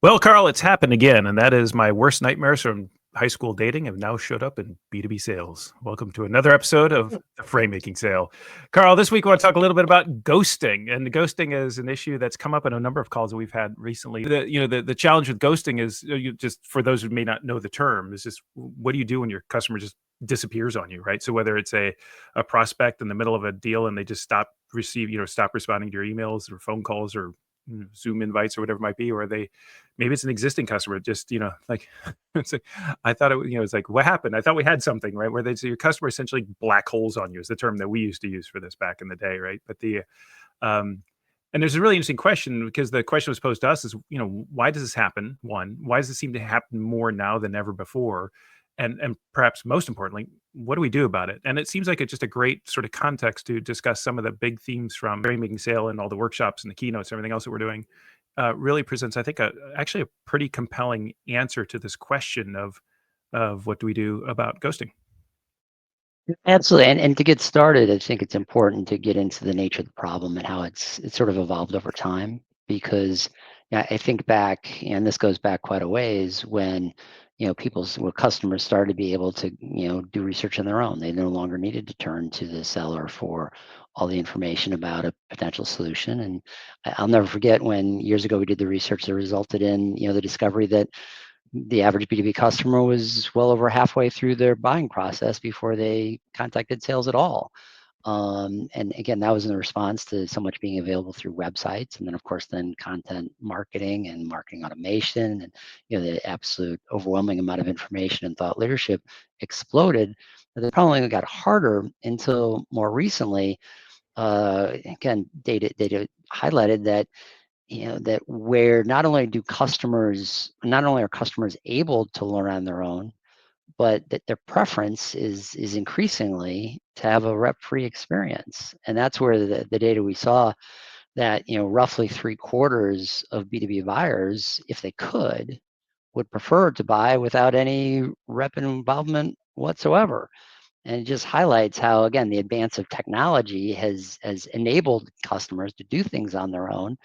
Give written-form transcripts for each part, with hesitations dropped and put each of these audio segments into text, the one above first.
Well, Karl, it's happened again, and that is my worst nightmares from high school dating have now showed up in B2B sales. Welcome to another episode of the Framemaking Sale. Karl, this week I want to talk a little bit about ghosting, and ghosting is an issue that's come up in a number of calls that we've had recently. The challenge with ghosting is you just for those who may not know the term is just what do you do when your customer just disappears on you, right? So whether it's a prospect in the middle of a deal and they just stop responding to your emails or phone calls or Zoom invites or whatever it might be, or maybe it's an existing customer, just, like, it's like, I thought it's like, what happened? I thought we had something, right? Where they say your customer essentially black holes on you is the term that we used to use for this back in the day, right? Um, and there's a really interesting question because the question was posed to us is, why does this happen? One, why does it seem to happen more now than ever before? And perhaps most importantly, what do we do about it? And it seems like it's just a great sort of context to discuss some of the big themes from Making Sale and all the workshops and the keynotes and everything else that we're doing. Really presents, I think, actually a pretty compelling answer to this question of what do we do about ghosting. Absolutely. And to get started, I think it's important to get into the nature of the problem and how it's sort of evolved over time. Because I think back, and this goes back quite a ways, when customers started to be able to do research on their own. They no longer needed to turn to the seller for all the information about a potential solution. And I'll never forget when years ago we did the research that resulted in the discovery that the average B2B customer was well over halfway through their buying process before they contacted sales at all. And again, that was in response to so much being available through websites, and then of course, then content marketing and marketing automation, and the absolute overwhelming amount of information and thought leadership exploded. But the problem only got harder until more recently. Again, data highlighted that that where not only are customers able to learn on their own, but that their preference is increasingly to have a rep-free experience. And that's where the data we saw that roughly 3/4 of B2B buyers, if they could, would prefer to buy without any rep involvement whatsoever. And it just highlights how, again, the advance of technology has enabled customers to do things on their own,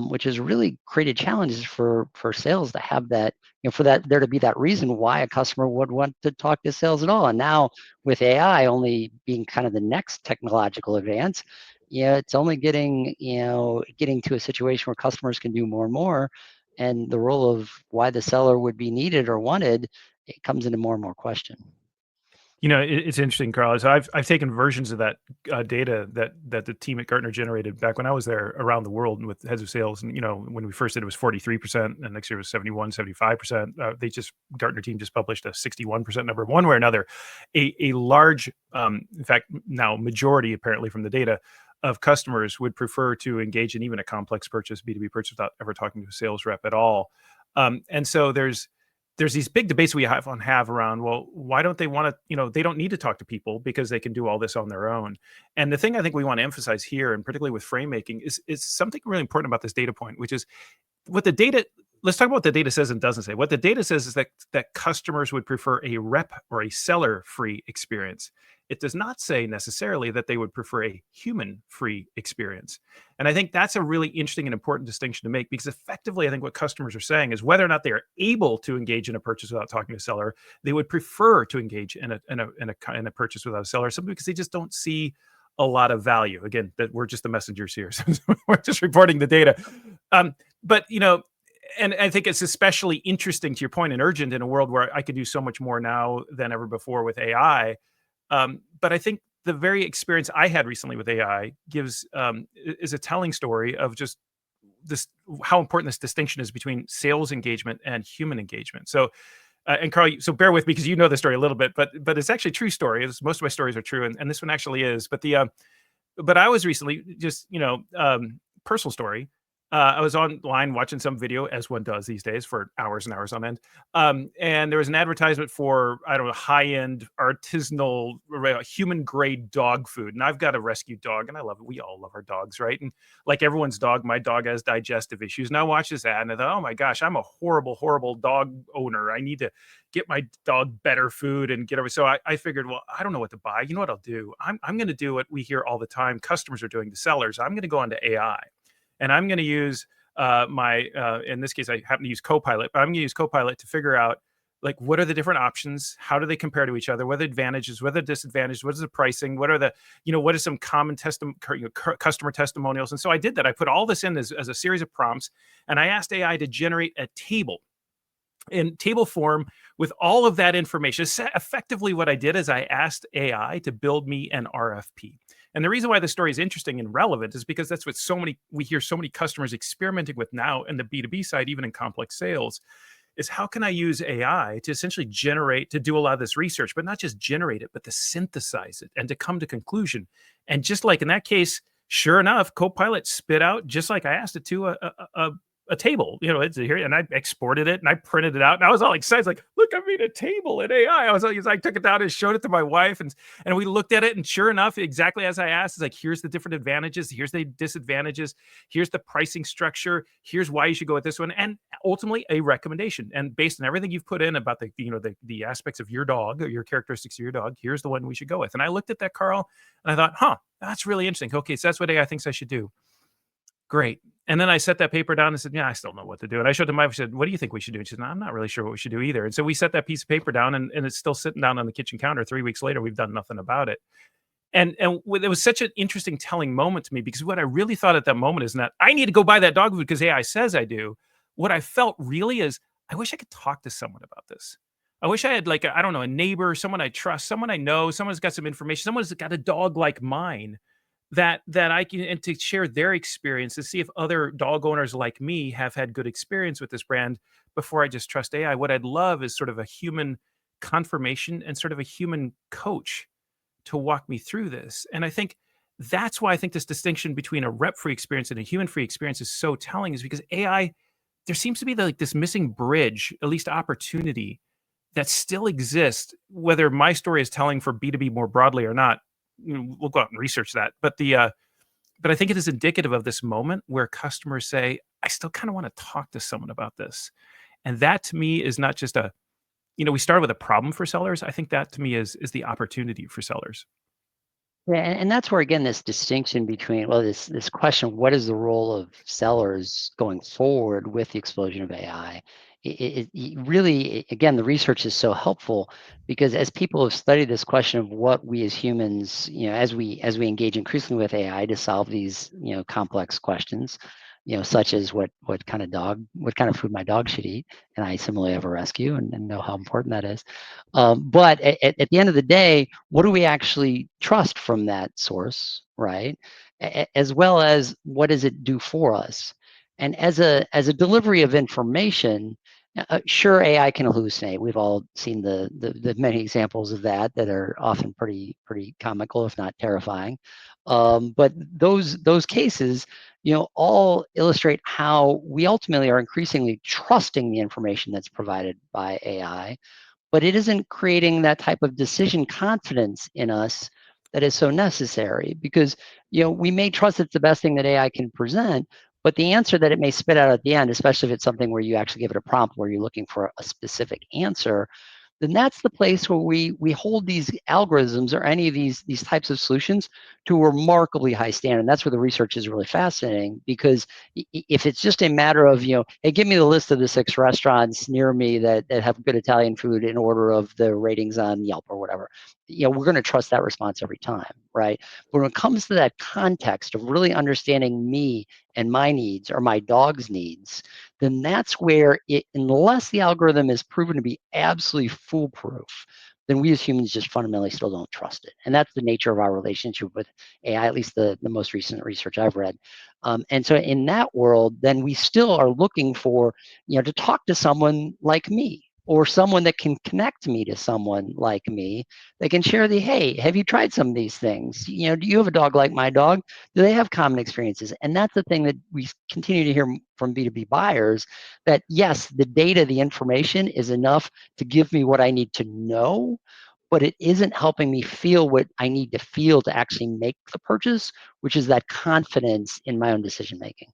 which has really created challenges for sales to have that, for that there to be that reason why a customer would want to talk to sales at all. And now with AI only being kind of the next technological advance, it's only getting to a situation where customers can do more and more, and the role of why the seller would be needed or wanted, it comes into more and more question. It's interesting, Carl. So I've taken versions of that data that the team at Gartner generated back when I was there around the world with heads of sales. And when we first did, it was 43%, and next year was 71, 75%. Gartner team just published a 61% number. One way or another, a large, in fact, now majority apparently from the data of customers would prefer to engage in even a complex purchase, B2B purchase, without ever talking to a sales rep at all. And so there's these big debates we have around, well, why don't they want to, they don't need to talk to people because they can do all this on their own. And the thing I think we want to emphasize here, and particularly with frame making, is something really important about this data point, which is what the data, let's talk about what the data says and doesn't say. What the data says is that customers would prefer a rep or a seller free experience. It does not say necessarily that they would prefer a human free experience. And I think that's a really interesting and important distinction to make, because effectively, I think what customers are saying is whether or not they are able to engage in a purchase without talking to a seller, they would prefer to engage in a purchase without a seller, simply because they just don't see a lot of value. Again, that we're just the messengers here. So we're just reporting the data. But and I think it's especially interesting, to your point, and urgent in a world where I could do so much more now than ever before with AI. But I think the very experience I had recently with AI is a telling story of just this, how important this distinction is between sales engagement and human engagement. So, and Karl, so bear with me because you know the story a little bit, but it's actually a true story. Most of my stories are true, and this one actually is. But I was recently just personal story. I was online watching some video, as one does these days, for hours and hours on end. And there was an advertisement for, I don't know, high-end artisanal human grade dog food. And I've got a rescue dog, and I love it. We all love our dogs, right? And like everyone's dog, my dog has digestive issues. And I watched this ad and I thought, oh my gosh, I'm a horrible, horrible dog owner. I need to get my dog better food and get over. So I figured, well, I don't know what to buy. You know what I'll do? I'm going to do what we hear all the time customers are doing to sellers. I'm going to go onto AI. And I'm going to use in this case, I happen to use Copilot, but I'm going to use Copilot to figure out like what are the different options, how do they compare to each other, what are the advantages, what are the disadvantages, what is the pricing, what are the, what are some common customer testimonials. And so I did that. I put all this in as a series of prompts, and I asked AI to generate a table in table form with all of that information. Effectively, what I did is I asked AI to build me an RFP. And the reason why this story is interesting and relevant is because that's what we hear so many customers experimenting with now in the B2B side, even in complex sales, is how can I use AI to essentially to do a lot of this research, but not just generate it, but to synthesize it and to come to conclusion. And just like in that case, sure enough, Copilot spit out, just like I asked it to, a table, it's here, and I exported it and I printed it out, and I was all excited, like, look, I made a table in AI. I was like, I took it down and showed it to my wife, and we looked at it, and sure enough, exactly as I asked, it's like, here's the different advantages, here's the disadvantages, here's the pricing structure, here's why you should go with this one, and ultimately a recommendation. And based on everything you've put in about the aspects of your dog or your characteristics of your dog, here's the one we should go with. And I looked at that, Carl, and I thought, that's really interesting. Okay, so that's what AI thinks I should do. Great. And then I set that paper down and said, yeah, I still know what to do. And I showed to my wife, I said, what do you think we should do? And she said, no, I'm not really sure what we should do either. And so we set that piece of paper down, and it's still sitting down on the kitchen counter. 3 weeks later, we've done nothing about it. And it was such an interesting telling moment to me, because what I really thought at that moment is not, I need to go buy that dog food because AI says I do. What I felt really is, I wish I could talk to someone about this. I wish I had, like, I don't know, a neighbor, someone I trust, someone I know, someone who's got some information, someone who's got a dog like mine, that I can, and to share their experience, to see if other dog owners like me have had good experience with this brand before I just trust AI. What I'd love is sort of a human confirmation and sort of a human coach to walk me through this. And I think that's why I think this distinction between a rep-free experience and a human-free experience is so telling, is because AI, there seems to be like this missing bridge, at least opportunity, that still exists, whether my story is telling for B2B more broadly or not. We'll go out and research that. But I think it is indicative of this moment where customers say, I still kind of want to talk to someone about this. And that to me is not just we started with a problem for sellers. I think that to me is the opportunity for sellers. Yeah, and that's where, again, this distinction between, well, this question, what is the role of sellers going forward with the explosion of AI? It really, again, the research is so helpful, because as people have studied this question of what we as humans, as we engage increasingly with AI to solve these, complex questions, such as what kind of food my dog should eat, and I similarly have a rescue and know how important that is. But at the end of the day, what do we actually trust from that source, right? As well as what does it do for us? And as a delivery of information, sure, AI can hallucinate. We've all seen the many examples of that are often pretty comical, if not terrifying. But those cases, all illustrate how we ultimately are increasingly trusting the information that's provided by AI, but it isn't creating that type of decision confidence in us that is so necessary, because we may trust it's the best thing that AI can present, but the answer that it may spit out at the end, especially if it's something where you actually give it a prompt where you're looking for a specific answer, then that's the place where we hold these algorithms or any of these types of solutions to a remarkably high standard. And that's where the research is really fascinating, because if it's just a matter of, hey, give me the list of the 6 restaurants near me that have good Italian food in order of the ratings on Yelp or whatever, we're going to trust that response every time, right? But when it comes to that context of really understanding me and my needs or my dog's needs, then that's where unless the algorithm is proven to be absolutely foolproof, then we as humans just fundamentally still don't trust it. And that's the nature of our relationship with AI, at least the most recent research I've read. And so in that world, then we still are looking for, to talk to someone like me, or someone that can connect me to someone like me. They can share hey, have you tried some of these things? Do you have a dog like my dog? Do they have common experiences? And that's the thing that we continue to hear from B2B buyers, that yes, the data, the information is enough to give me what I need to know, but it isn't helping me feel what I need to feel to actually make the purchase, which is that confidence in my own decision making.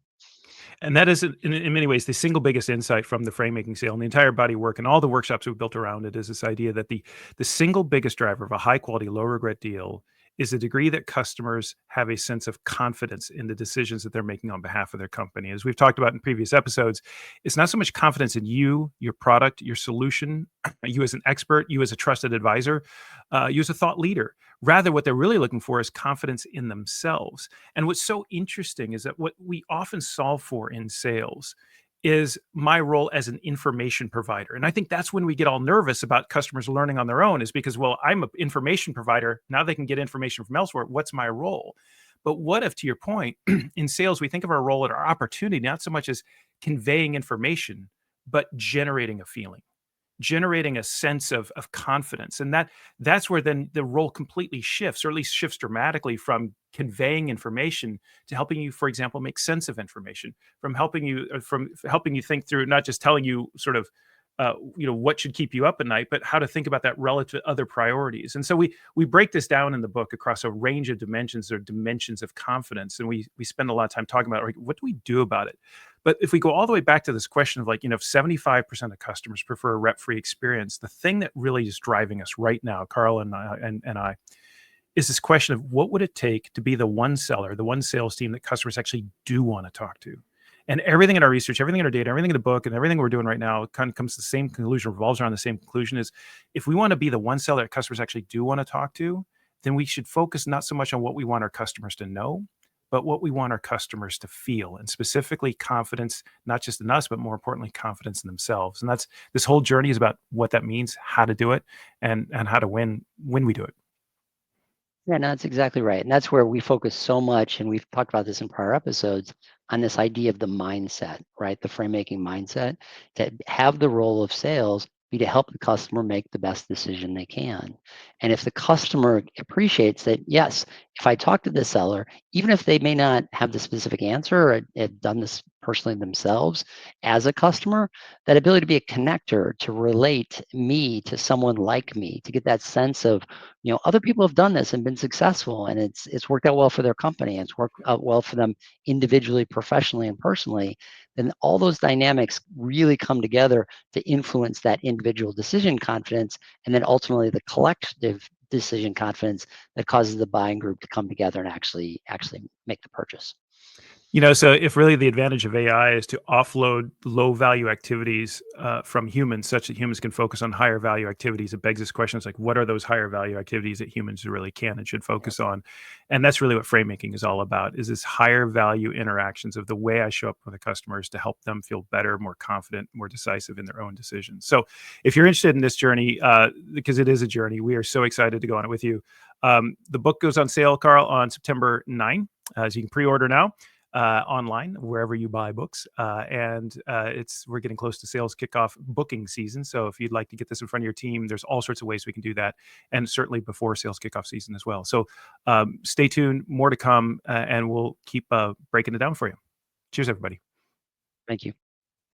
And that is, in many ways, the single biggest insight from the Framemaking Sale and the entire body of work and all the workshops we've built around it, is this idea that the single biggest driver of a high quality, low regret deal is the degree that customers have a sense of confidence in the decisions that they're making on behalf of their company. As we've talked about in previous episodes, it's not so much confidence in you, your product, your solution, you as an expert, you as a trusted advisor, you as a thought leader. Rather, what they're really looking for is confidence in themselves. And what's so interesting is that what we often solve for in sales is my role as an information provider. And I think that's when we get all nervous about customers learning on their own, is because, well, I'm an information provider. Now they can get information from elsewhere. What's my role? But what if, to your point, in sales, we think of our role and our opportunity not so much as conveying information, but generating a feeling, generating a sense of confidence. And that's where then the role completely shifts, or at least shifts dramatically, from conveying information to helping you, for example, make sense of information, from helping you think through, not just telling you sort of what should keep you up at night, but how to think about that relative to other priorities. And so we break this down in the book across a range of dimensions, or dimensions of confidence, and we spend a lot of time talking about, like, what do we do about it. But if we go all the way back to this question of, like, if 75% of customers prefer a rep-free experience, the thing that really is driving us right now, Karl and I, is this question of what would it take to be the one seller, the one sales team that customers actually do want to talk to. And everything in our research, everything in our data, everything in the book, and everything we're doing right now kind of comes to the same conclusion, revolves around the same conclusion: is if we want to be the one seller that customers actually do want to talk to, then we should focus not so much on what we want our customers to know, but what we want our customers to feel, and specifically confidence, not just in us, but more importantly, confidence in themselves. And that's, this whole journey is about what that means, how to do it, and how to win when we do it. Yeah, no, that's exactly right. And that's where we focus so much, and we've talked about this in prior episodes, on this idea of the mindset, right? The frame making mindset, to have the role of sales be to help the customer make the best decision they can. And if the customer appreciates that, yes, if I talk to the seller, even if they may not have the specific answer or have done this personally themselves as a customer, that ability to be a connector, to relate me to someone like me, to get that sense of, other people have done this and been successful, and it's worked out well for their company, and it's worked out well for them individually, professionally, and personally. Then all those dynamics really come together to influence that individual decision confidence, and then ultimately the collective decision confidence that causes the buying group to come together and actually make the purchase. So if really the advantage of AI is to offload low value activities from humans, such that humans can focus on higher value activities, it begs this question: is like, what are those higher value activities that humans really can and should focus on? And that's really what frame making is all about, is this higher value interactions of the way I show up with the customers to help them feel better, more confident, more decisive in their own decisions. So if you're interested in this journey, because it is a journey, we are so excited to go on it with you. The book goes on sale, Karl, on September 9. So you can pre-order now online wherever you buy books, and we're getting close to sales kickoff booking season. So if you'd like to get this in front of your team, there's all sorts of ways we can do that, and certainly before sales kickoff season as well. So stay tuned, more to come, and we'll keep breaking it down for you. Cheers, everybody. Thank you.